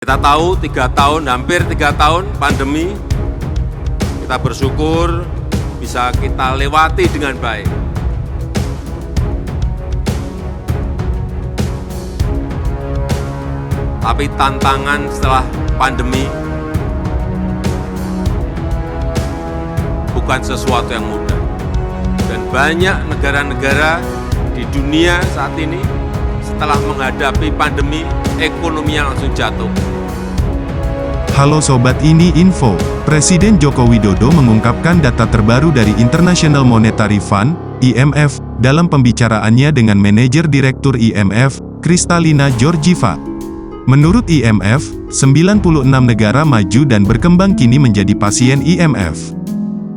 Kita tahu hampir 3 tahun pandemi, kita bersyukur bisa kita lewati dengan baik. Tapi tantangan setelah pandemi bukan sesuatu yang mudah. Dan banyak negara-negara di dunia saat ini setelah menghadapi pandemi, ekonominya langsung jatuh. Halo Sobat Ini Info, Presiden Joko Widodo mengungkapkan data terbaru dari International Monetary Fund, IMF, dalam pembicaraannya dengan manajer direktur IMF, Kristalina Georgieva. Menurut IMF, 96 negara maju dan berkembang kini menjadi pasien IMF.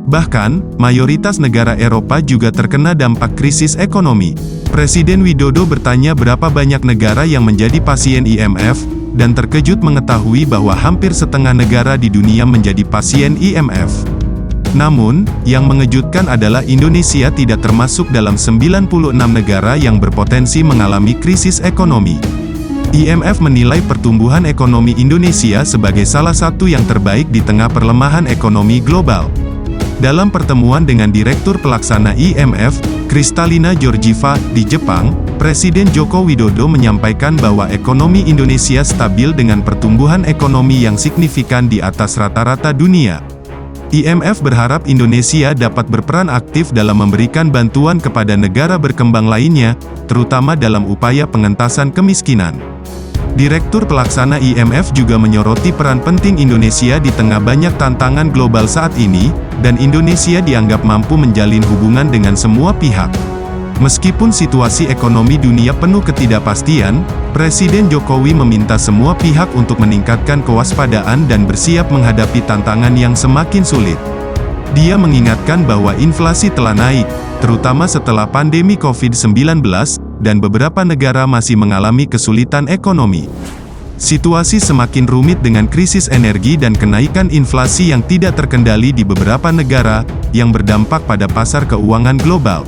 Bahkan, mayoritas negara Eropa juga terkena dampak krisis ekonomi. Presiden Widodo bertanya berapa banyak negara yang menjadi pasien IMF, dan terkejut mengetahui bahwa hampir setengah negara di dunia menjadi pasien IMF. Namun, yang mengejutkan adalah Indonesia tidak termasuk dalam 96 negara yang berpotensi mengalami krisis ekonomi. IMF menilai pertumbuhan ekonomi Indonesia sebagai salah satu yang terbaik di tengah perlemahan ekonomi global. Dalam pertemuan dengan Direktur Pelaksana IMF, Kristalina Georgieva, di Jepang, Presiden Joko Widodo menyampaikan bahwa ekonomi Indonesia stabil dengan pertumbuhan ekonomi yang signifikan di atas rata-rata dunia. IMF berharap Indonesia dapat berperan aktif dalam memberikan bantuan kepada negara berkembang lainnya, terutama dalam upaya pengentasan kemiskinan. Direktur Pelaksana IMF juga menyoroti peran penting Indonesia di tengah banyak tantangan global saat ini, dan Indonesia dianggap mampu menjalin hubungan dengan semua pihak. Meskipun situasi ekonomi dunia penuh ketidakpastian, Presiden Jokowi meminta semua pihak untuk meningkatkan kewaspadaan dan bersiap menghadapi tantangan yang semakin sulit. Dia mengingatkan bahwa inflasi telah naik, terutama setelah pandemi COVID-19, dan beberapa negara masih mengalami kesulitan ekonomi. Situasi semakin rumit dengan krisis energi dan kenaikan inflasi yang tidak terkendali di beberapa negara, yang berdampak pada pasar keuangan global.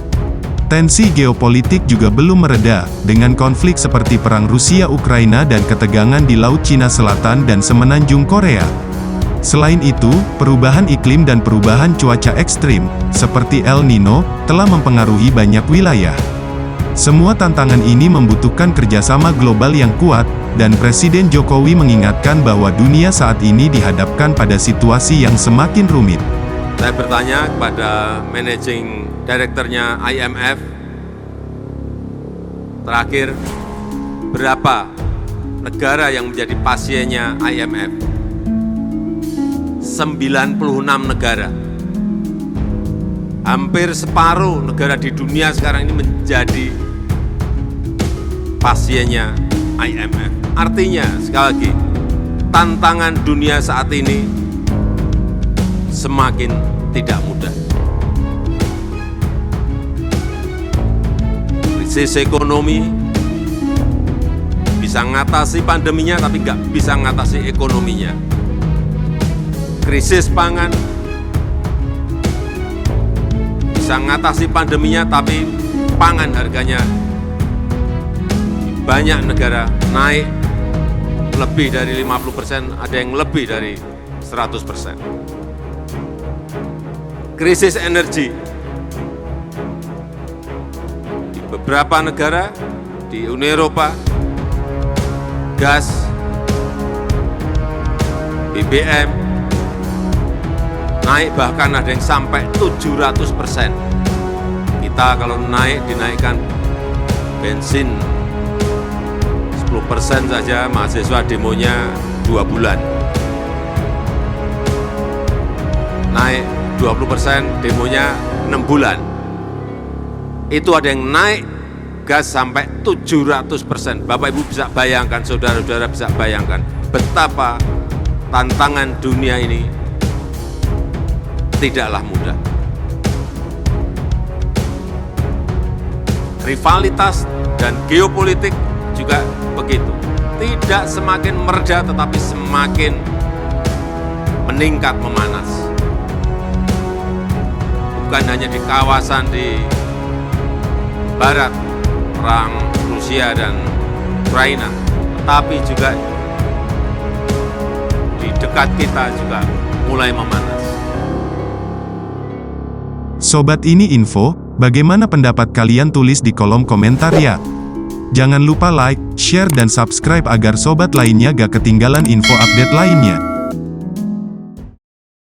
Tensi geopolitik juga belum mereda, dengan konflik seperti perang Rusia-Ukraina dan ketegangan di Laut Cina Selatan dan Semenanjung Korea. Selain itu, perubahan iklim dan perubahan cuaca ekstrim, seperti El Nino, telah mempengaruhi banyak wilayah. Semua tantangan ini membutuhkan kerjasama global yang kuat, dan Presiden Jokowi mengingatkan bahwa dunia saat ini dihadapkan pada situasi yang semakin rumit. Saya bertanya kepada managing director-nya IMF, terakhir, berapa negara yang menjadi pasiennya IMF? 96 negara. Hampir separuh negara di dunia sekarang ini menjadi pasiennya IMF. Artinya, sekali lagi, tantangan dunia saat ini semakin tidak mudah. Krisis ekonomi bisa ngatasi pandeminya, tapi nggak bisa ngatasi ekonominya. Krisis pangan bisa ngatasi pandeminya, tapi pangan harganya di banyak negara naik lebih dari 50%, ada yang lebih dari 100%. Krisis energi di beberapa negara di Uni Eropa, gas, BBM naik, bahkan ada yang sampai 700%. Kita kalau dinaikkan bensin 10% saja, mahasiswa demonya 2 bulan. Naik 20%, demonya 6 bulan. Itu ada yang naik gas sampai 700%. Bapak Ibu bisa bayangkan, saudara-saudara bisa bayangkan betapa tantangan dunia ini tidaklah mudah. Rivalitas dan geopolitik juga begitu. Tidak semakin mereda, tetapi semakin meningkat, memanas. Bukan hanya di kawasan di barat, perang Rusia dan Ukraina, tetapi juga dekat kita juga mulai memanas. Sobat Ini Info, bagaimana pendapat kalian, tulis di kolom komentar ya. Jangan lupa like, share dan subscribe agar sobat lainnya gak ketinggalan info update lainnya.